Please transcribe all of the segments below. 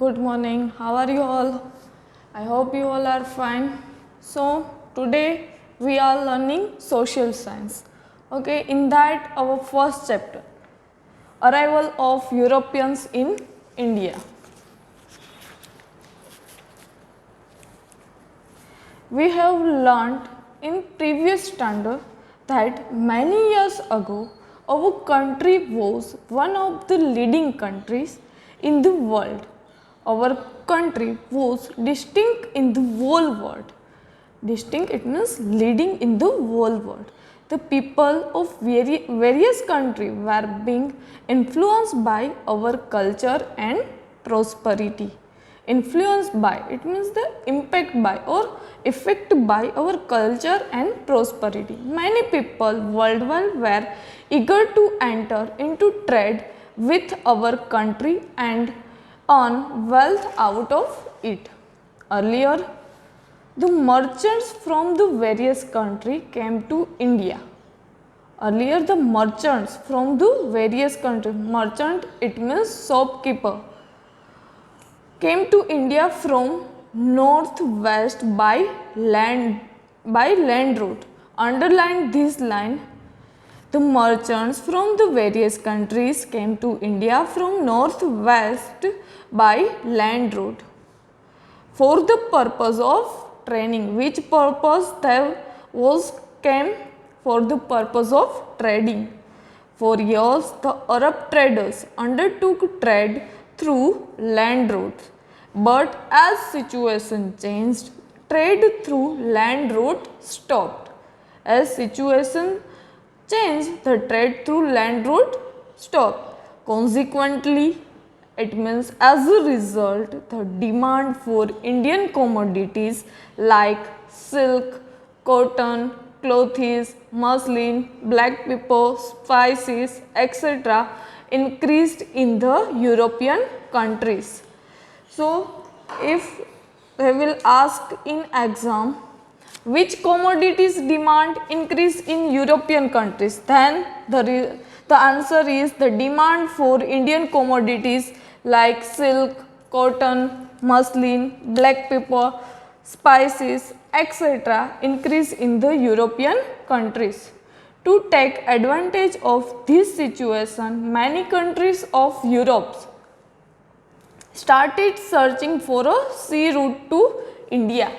good morning. How are you all? I hope you all are fine. So, today we are learning social science. Okay, in that, our first chapter, arrival of Europeans in India. We have learnt in previous standard that many years ago, our country was one of the leading countries in the world. Our country was distinct in the whole world. Distinct, it means leading in the whole world. The people of various countries were being influenced by our culture and prosperity. Influenced by, it means the impact by or effect by our culture and prosperity. Many people worldwide were eager to enter into trade with our country and earn wealth out of it. Earlier, the merchants from the various countries came to India. Earlier, the merchants from the various countries, merchant it means shopkeeper, came to India from northwest by land route. Underline this line. The merchants from the various countries came to India from northwest by land route for the purpose of training. Which purpose there was came for the purpose of trading. For years, the Arab traders undertook trade through land routes. But as situation changed, trade through land route stopped. As situation changed, the trade through land route stopped. Consequently, it means as a result, the demand for Indian commodities like silk, cotton, clothes, muslin, black pepper, spices, etc. increased in the European countries. So, if they will ask in exam which commodities demand increase in European countries, then the answer is the demand for Indian commodities like silk, cotton, muslin, black pepper, spices, etc. increase in the European countries. To take advantage of this situation, many countries of Europe started searching for a sea route to India.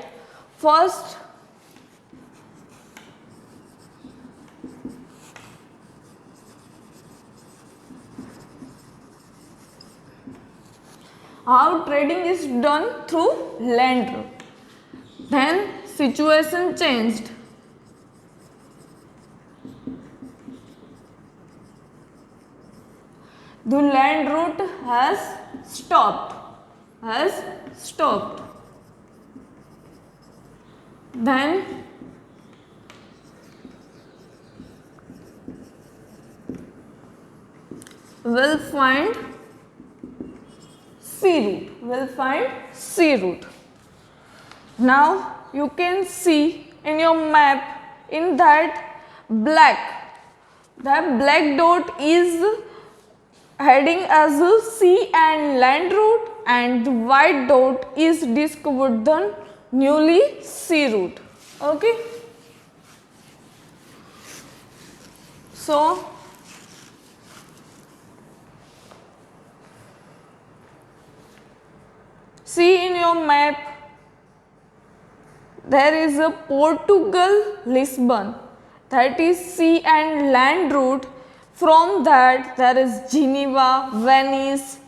First, how trading is done through land route. Then situation changed. The land route has stopped. Then we'll find sea route. Now you can see in your map in that black dot is heading as a sea and land route, and the white dot is discovered the newly sea route. Okay. So, see in your map, there is a Portugal, Lisbon, that is sea and land route. From that, there is Geneva, Venice,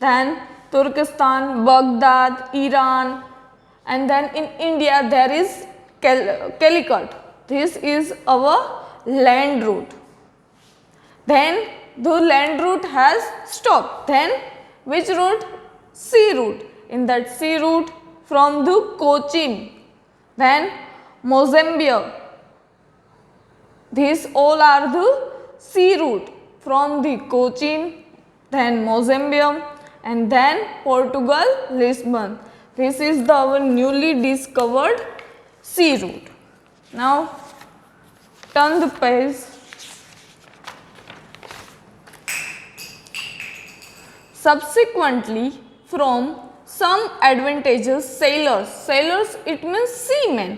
then Turkestan, Baghdad, Iran, and then in India there is Calicut. This is our land route. Then the land route has stopped. Then which route? Sea route. In that sea route from the Cochin, then Mozambique. These all are the sea route from the Cochin, then Mozambique, and then Portugal, Lisbon. This is our newly discovered sea route. Now turn the page. Subsequently, from some advantages. Sailors it means seamen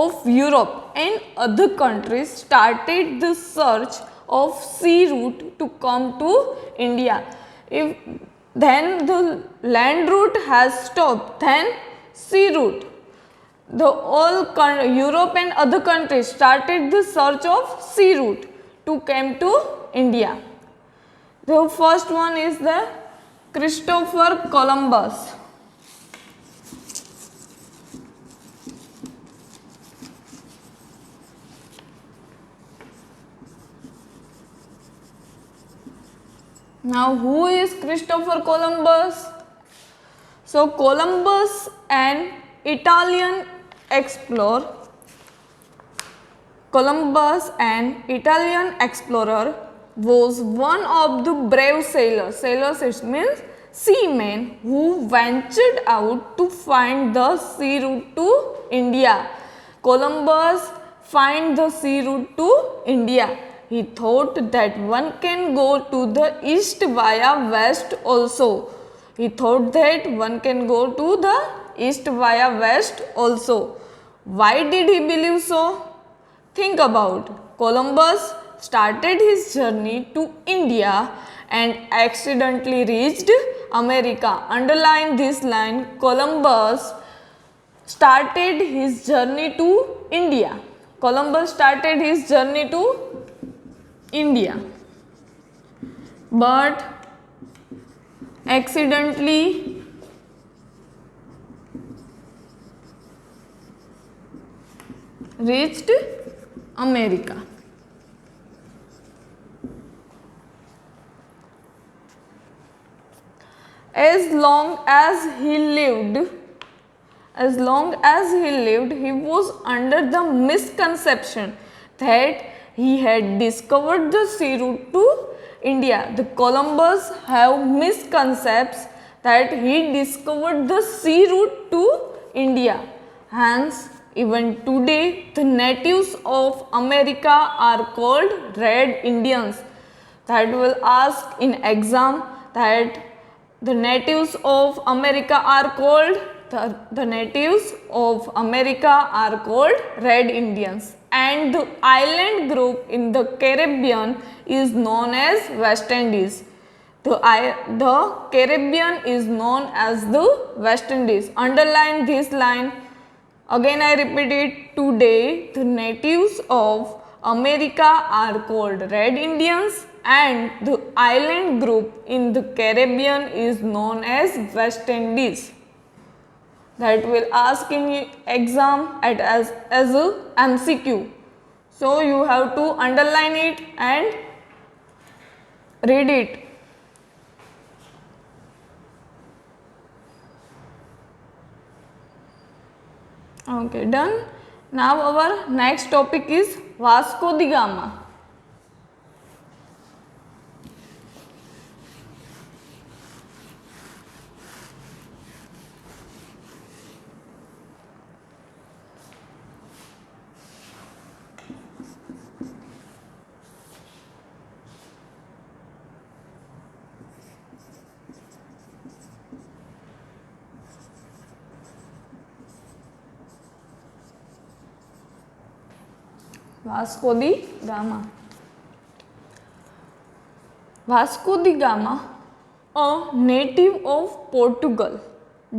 of Europe and other countries started the search of sea route to come to India. If then the land route has stopped, then sea route. The all Europe and other countries started the search of sea route to come to India. The first one is the Christopher Columbus. Now, who is Christopher Columbus? So, Columbus, an Italian explorer, was one of the brave sailors. Sailors it means seamen who ventured out to find the sea route to India. Columbus find the sea route to India. He thought that one can go to the east via west also. Why did he believe so? Think about. Columbus started his journey to India and accidentally reached America. Underline this line. Columbus started his journey to India. But accidentally reached America. As long as he lived, he was under the misconception that he had discovered the sea route to India. The Columbus have misconceptions that he discovered the sea route to India. Hence, even today, the natives of America are called Red Indians. That will ask in exam that the natives of America are called Red Indians, and the island group in the Caribbean is known as West Indies. The Caribbean is known as the West Indies. Underline this line. Again I repeat it. Today the natives of America are called Red Indians and the island group in the Caribbean is known as West Indies. That will ask in exam as a MCQ. So you have to underline it and read it. Okay, done. Now our next topic is Vasco da Gama. Vasco da Gama. Vasco da Gama, a native of Portugal,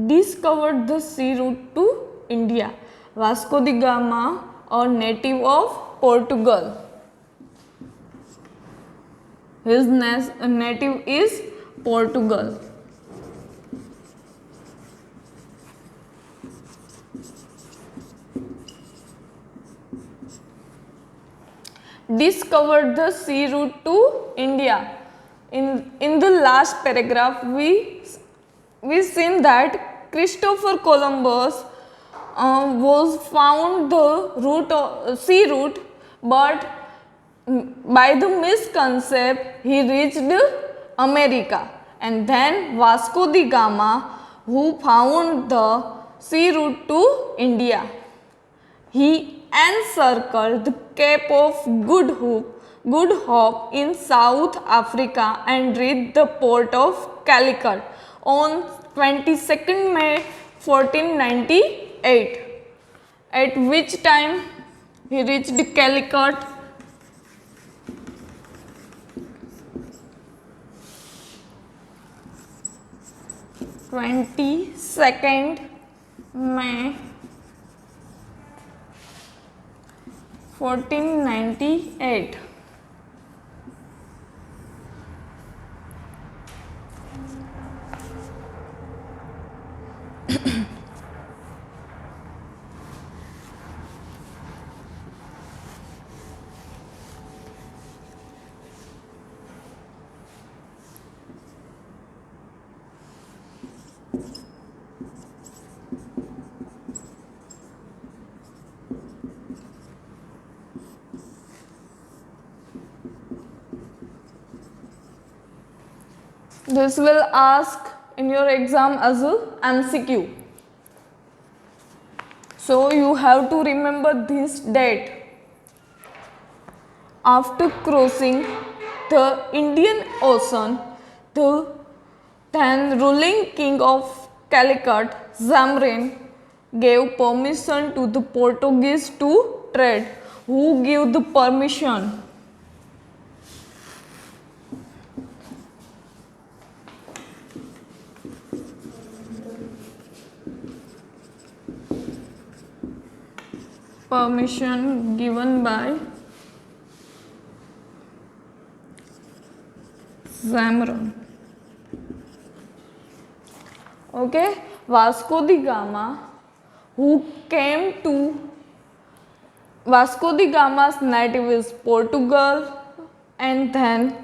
discovered the sea route to India. Vasco da Gama, a native of Portugal. His native is Portugal. Discovered the sea route to India. In the last paragraph, we seen that Christopher Columbus was found the sea route, but by the misconception he reached America, and then Vasco da Gama, who found the sea route to India. He encircled the Cape of Good Hope in South Africa and reached the port of Calicut on 22nd May 1498. At which time he reached Calicut? 22nd May 1498. This will ask in your exam as a MCQ. So you have to remember this date. After crossing the Indian Ocean, the then ruling king of Calicut, Zamrin, gave permission to the Portuguese to trade. Who gave the permission? Permission given by Zamrin. Okay, Vasco da Gama, who came to Vasco da Gama's native is Portugal, and then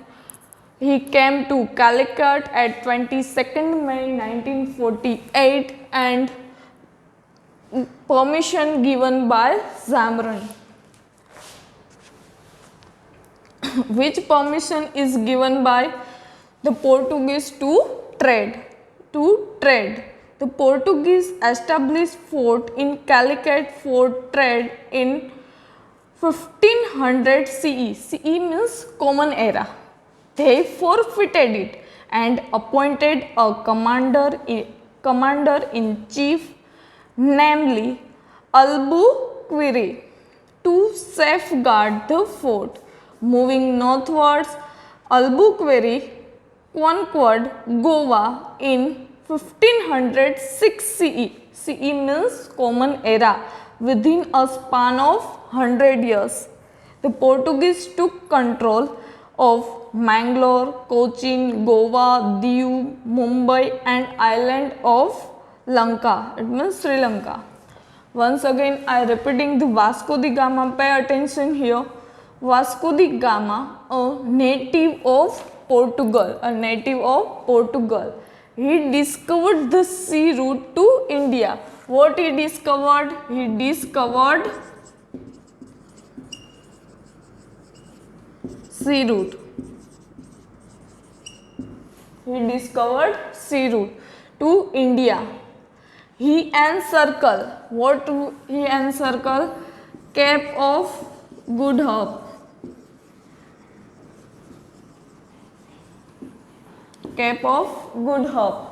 he came to Calicut at 22nd May 1948 and permission given by Zamrin. Which permission is given by the Portuguese to trade? The Portuguese established fort in Calicut for trade in 1500 CE. CE means Common Era. They forfeited it and appointed a commander-in-chief, namely Albuquerque, to safeguard the fort. Moving northwards, Albuquerque conquered Goa in 1506 CE. CE means Common Era. Within a span of 100 years, the Portuguese took control of Mangalore, Cochin, Goa, Diu, Mumbai and island of Lanka. It means Sri Lanka. Once again, I repeating the Vasco da Gama. Pay attention here. Vasco da Gama, a native of Portugal. He discovered the sea route to India. What he discovered? He discovered sea route. He discovered sea route to India. He encircled. What he encircled? Cape of Good Hope. Cape of Good Hope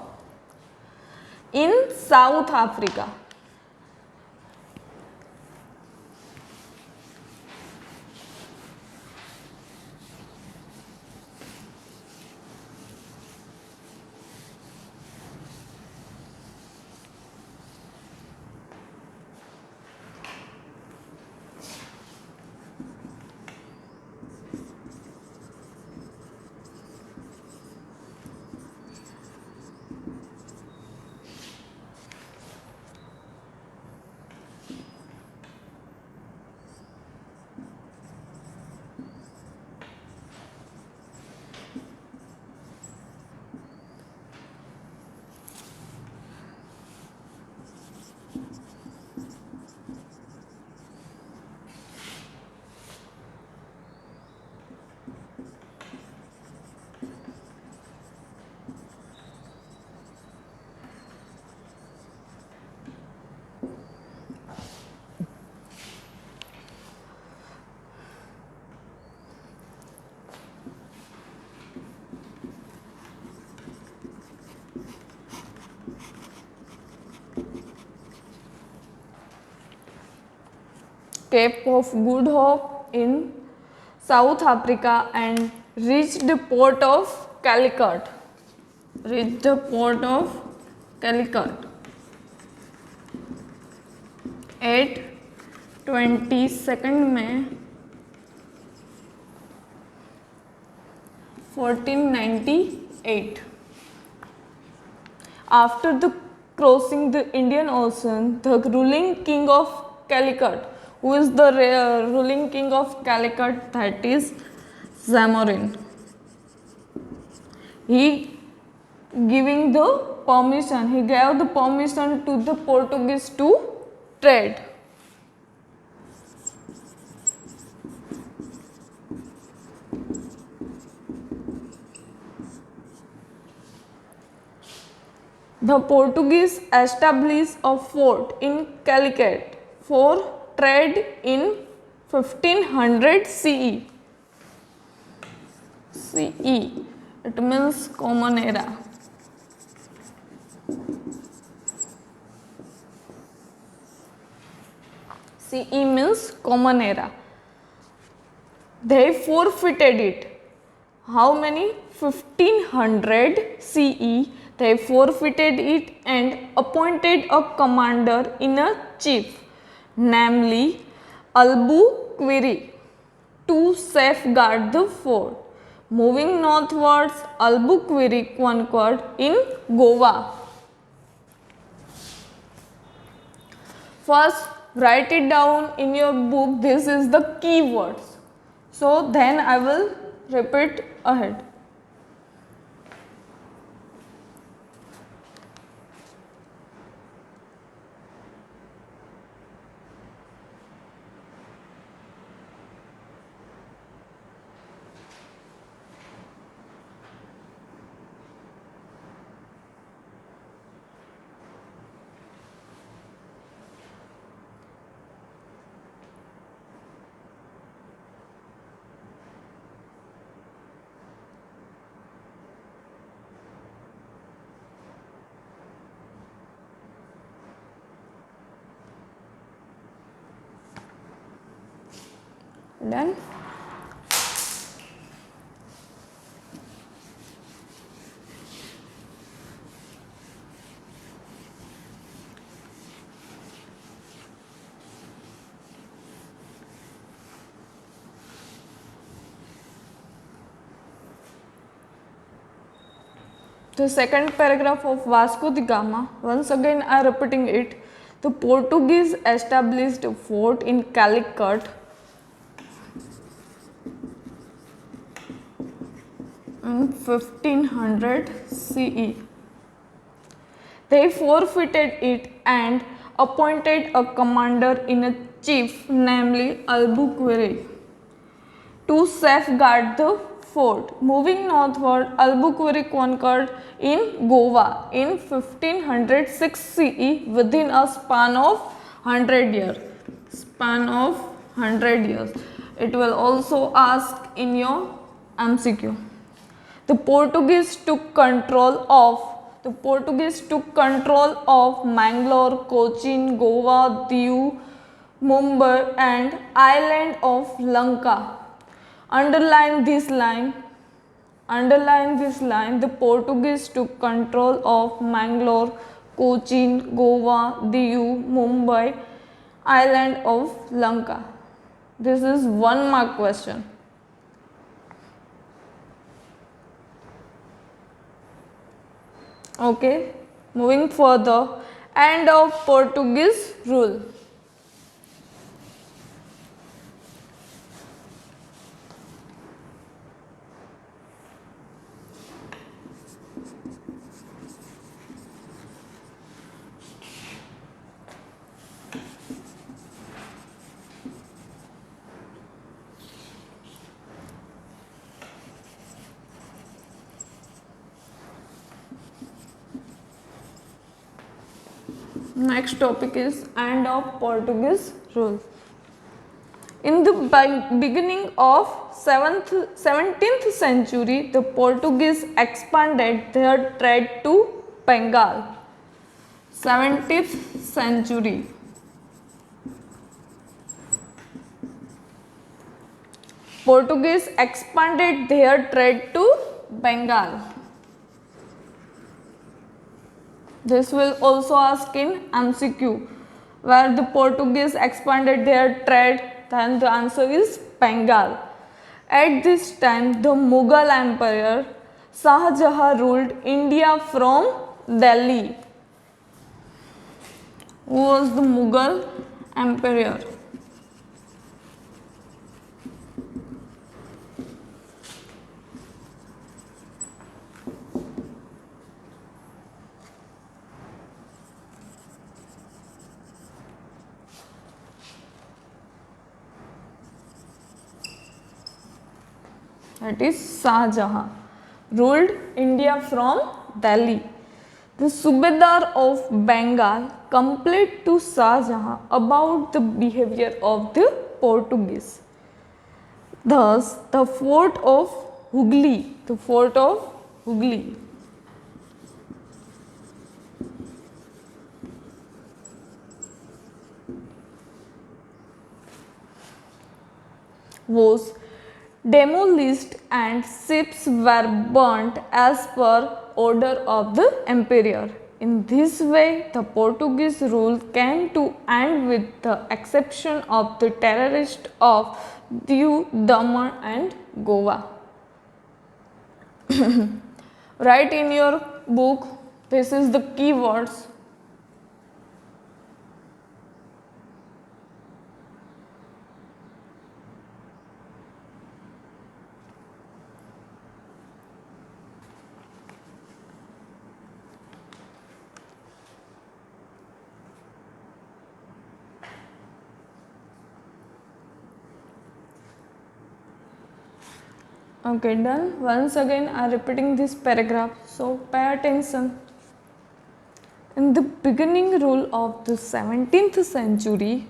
in South Africa. Cape of Good Hope in South Africa and reached the port of Calicut. Reached the port of Calicut at 22nd May 1498. After the crossing the Indian Ocean, the ruling king of Calicut, who is the ruling king of Calicut, that is Zamorin. He gave the permission to the Portuguese to trade. The Portuguese established a fort in Calicut for trade in 1500 CE. It means Common Era. CE means Common Era. They forfeited it. How many? 1500 CE. They forfeited it and appointed a commander in a chief, namely Albuquerque, to safeguard the fort. Moving northwards, Albuquerque conquered in Goa. First, write it down in your book. This is the key words. So then I will repeat ahead. Done. The second paragraph of Vasco da Gama, once again I am repeating it. The Portuguese established a fort in Calicut in 1500 CE. They forfeited it and appointed a commander in a chief, namely Albuquerque, to safeguard the fort. Moving northward, Albuquerque conquered in Goa in 1506 CE within a span of 100 years. It will also ask in your MCQ. The Portuguese took control of Mangalore, Cochin, Goa, Diu, Mumbai and island of Lanka. Underline this line. The Portuguese took control of Mangalore, Cochin, Goa, Diu, Mumbai, island of Lanka. This is 1 mark question. Okay, moving further, end of Portuguese rule. Next topic is end of Portuguese rule. In the beginning of 17th century, the Portuguese expanded their trade to Bengal. 17th century. Portuguese expanded their trade to Bengal. This will also ask in MCQ, where the Portuguese expanded their trade, then the answer is Bengal. At this time, the Mughal Emperor Shah Jahan ruled India from Delhi. Who was the Mughal Emperor? That is Shah Jahan, ruled India from Delhi. The Subedar of Bengal complained to Shah Jahan about the behavior of the Portuguese. Thus, the fort of Hooghly was demolished and ships were burnt as per order of the emperor. In this way, the Portuguese rule came to end with the exception of the terrorists of Diu, Daman and Goa. Write in your book, this is the keywords. Okay, done. Once again, I am repeating this paragraph, so pay attention. In the beginning rule of the 17th century,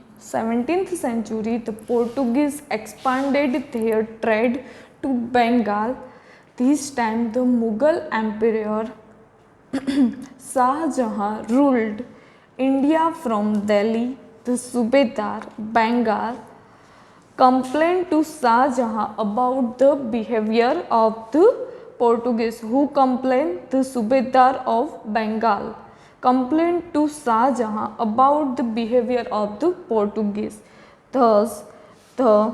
the Portuguese expanded their trade to Bengal. This time, the Mughal Emperor Shah Jahan ruled India from Delhi. The Subedar, Bengal, complained to Shah Jahan about the behavior of the Portuguese. Who complained? The Subedar of Bengal complained to Shah Jahan about the behavior of the Portuguese. Thus, the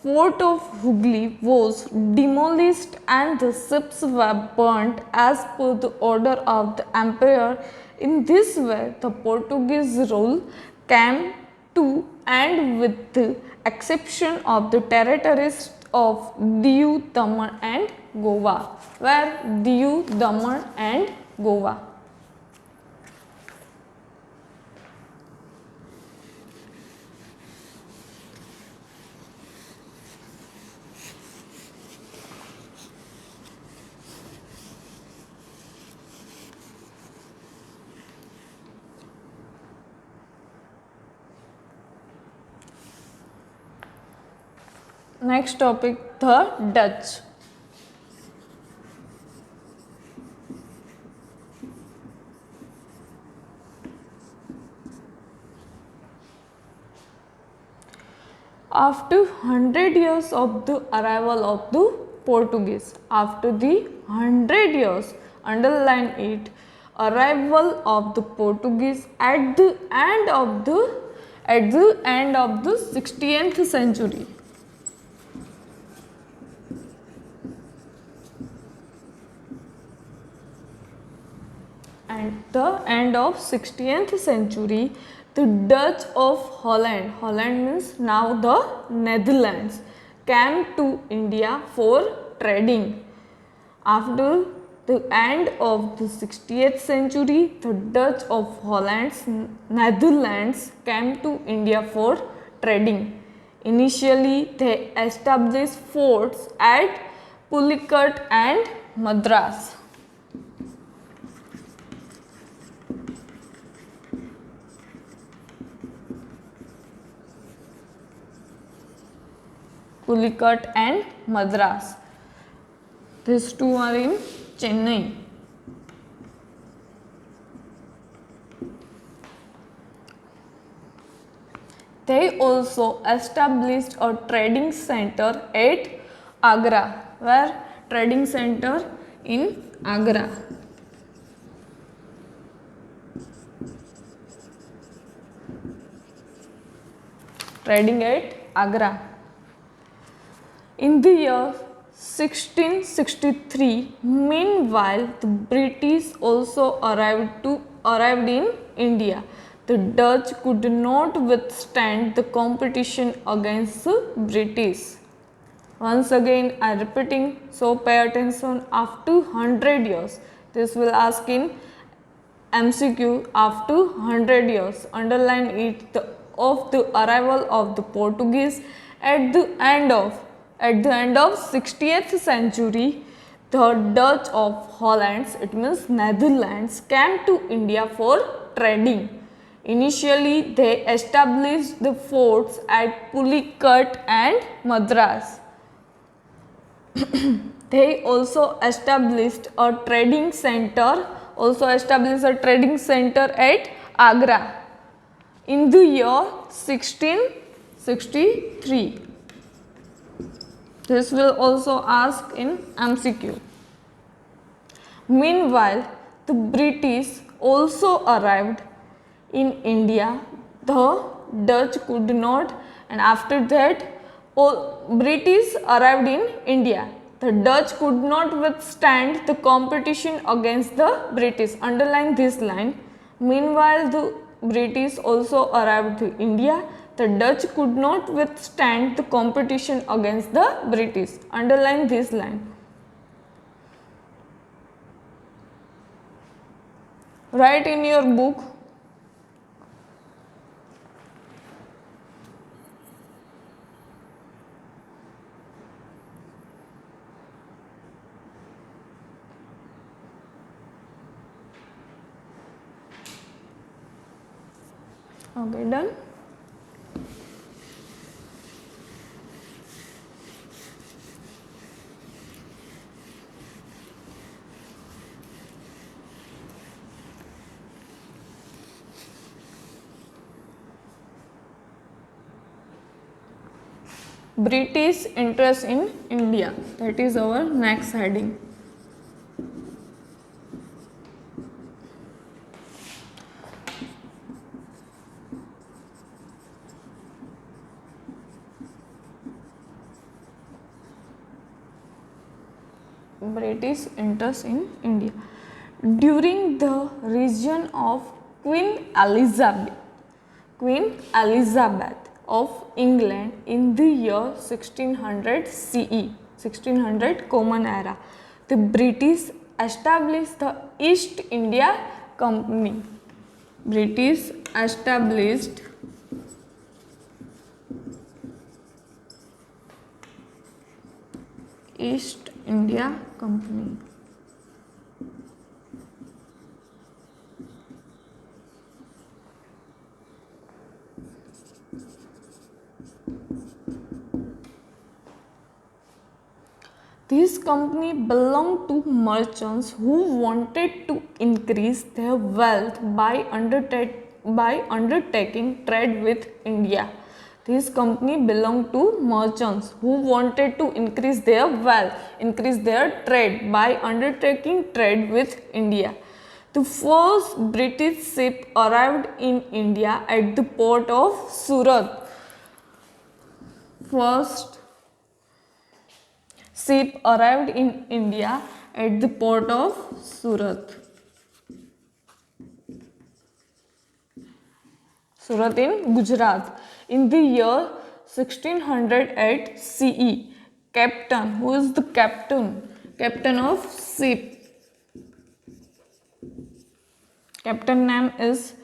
fort of Hooghly was demolished and the ships were burnt as per the order of the emperor. In this way, the Portuguese rule came to end with the exception of the territories of Diu, Daman and Goa. Where Diu, Daman and Goa. Next topic, the Dutch. After 100 years of the arrival of the Portuguese, after the 100 years, underline it, arrival of the Portuguese at the end of the 16th century. At the end of 16th century, the Dutch of Holland, Holland means now the Netherlands, came to India for trading. After the end of the 60th century, the Dutch of Holland's Netherlands came to India for trading. Initially, they established forts at Pulicat and Madras. Pulicat and Madras. These two are in Chennai. They also established a trading center at Agra. Where? Trading center in Agra. Trading at Agra. In the year 1663, meanwhile, the British also arrived in India. The Dutch could not withstand the competition against the British. Once again, I am repeating, so pay attention. After 100 years, this will ask in MCQ. After 100 years, underline it, of the arrival of the Portuguese at the end of 60th century, the Dutch of Holland, it means Netherlands, came to India for trading. Initially, they established the forts at Pulicat and Madras. They also established a trading center at Agra in the year 1663. This will also ask in MCQ. Meanwhile, the British also arrived in India. The Dutch could not, and after that, British arrived in India. The Dutch could not withstand the competition against the British. Underline this line. Meanwhile, the British also arrived to India. The Dutch could not withstand the competition against the British. Underline this line. Write in your book. Okay, done. British interest in India. That is our next heading. British interest in India. During the reign of Queen Elizabeth of England in the year 1600 CE, 1600 Common Era, the British established the East India Company. British established East India Company. This company belonged to merchants who wanted to increase their wealth by undertaking trade with India. This company belonged to merchants who wanted to increase their wealth, increase their trade by undertaking trade with India. The first British ship arrived in India at the port of Surat. First ship arrived in India at the port of Surat. Surat in Gujarat. In the year 1608 CE, captain, who is the captain? Captain of ship. Captain name is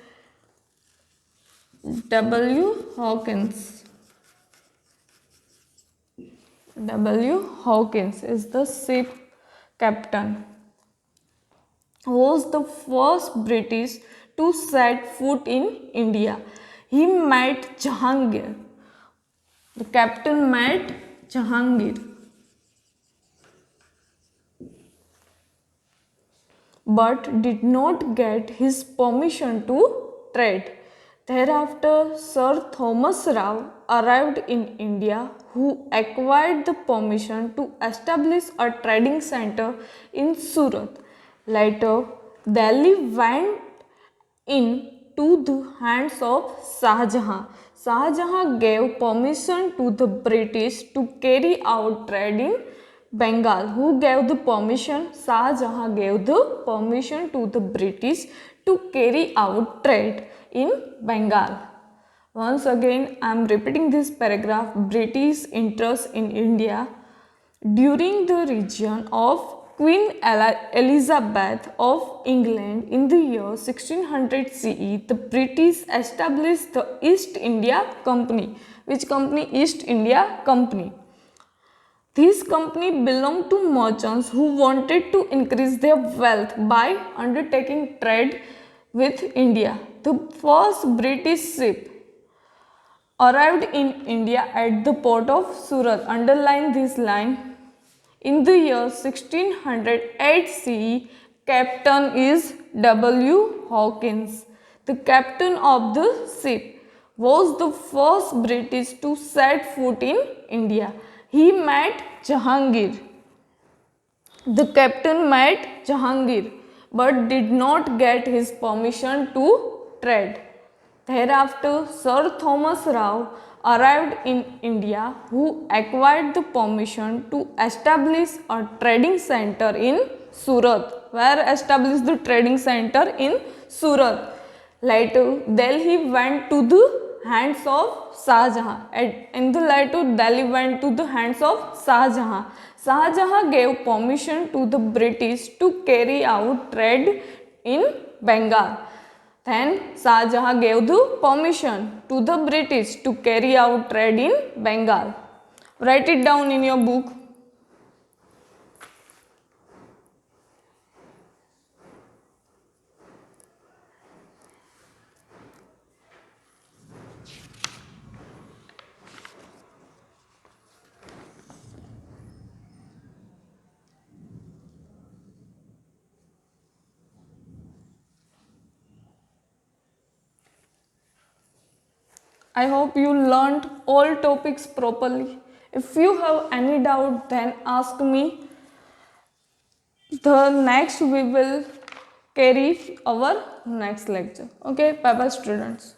W. Hawkins. W. Hawkins is the ship captain. Was the first British to set foot in India. He met Jahangir. The captain met Jahangir, but did not get his permission to trade. Thereafter, Sir Thomas Rao arrived in India, who acquired the permission to establish a trading center in Surat. Later, Delhi went into the hands of Shah Jahan. Shah Jahan gave permission to the British to carry out trade in Bengal. Who gave the permission? Shah Jahan gave the permission to the British to carry out trade in Bengal. Once again, I am repeating this paragraph. British interest in India during the reign of Queen Elizabeth of England in the year 1600 CE, the British established the East India Company. Which company? East India Company. This company belonged to merchants who wanted to increase their wealth by undertaking trade with India. The first British ship arrived in India at the port of Surat. Underline this line. In the year 1608 CE, captain is W. Hawkins. The captain of the ship was the first British to set foot in India. He met Jahangir. The captain met Jahangir but did not get his permission to trade. Thereafter, Sir Thomas Rao arrived in India, who acquired the permission to establish a trading center in Surat. Where established the trading center? In Surat. Later, Delhi went to the hands of Shah Jahan. In the later, Delhi went to the hands of Shah Jahan. Shah Jahan gave permission to the British to carry out trade in Bengal. Then Shah Jahan gave the permission to the British to carry out trade in Bengal. Write it down in your book. I hope you learnt all topics properly. If you have any doubt, then ask me. The next we will carry our next lecture. Okay, bye bye students.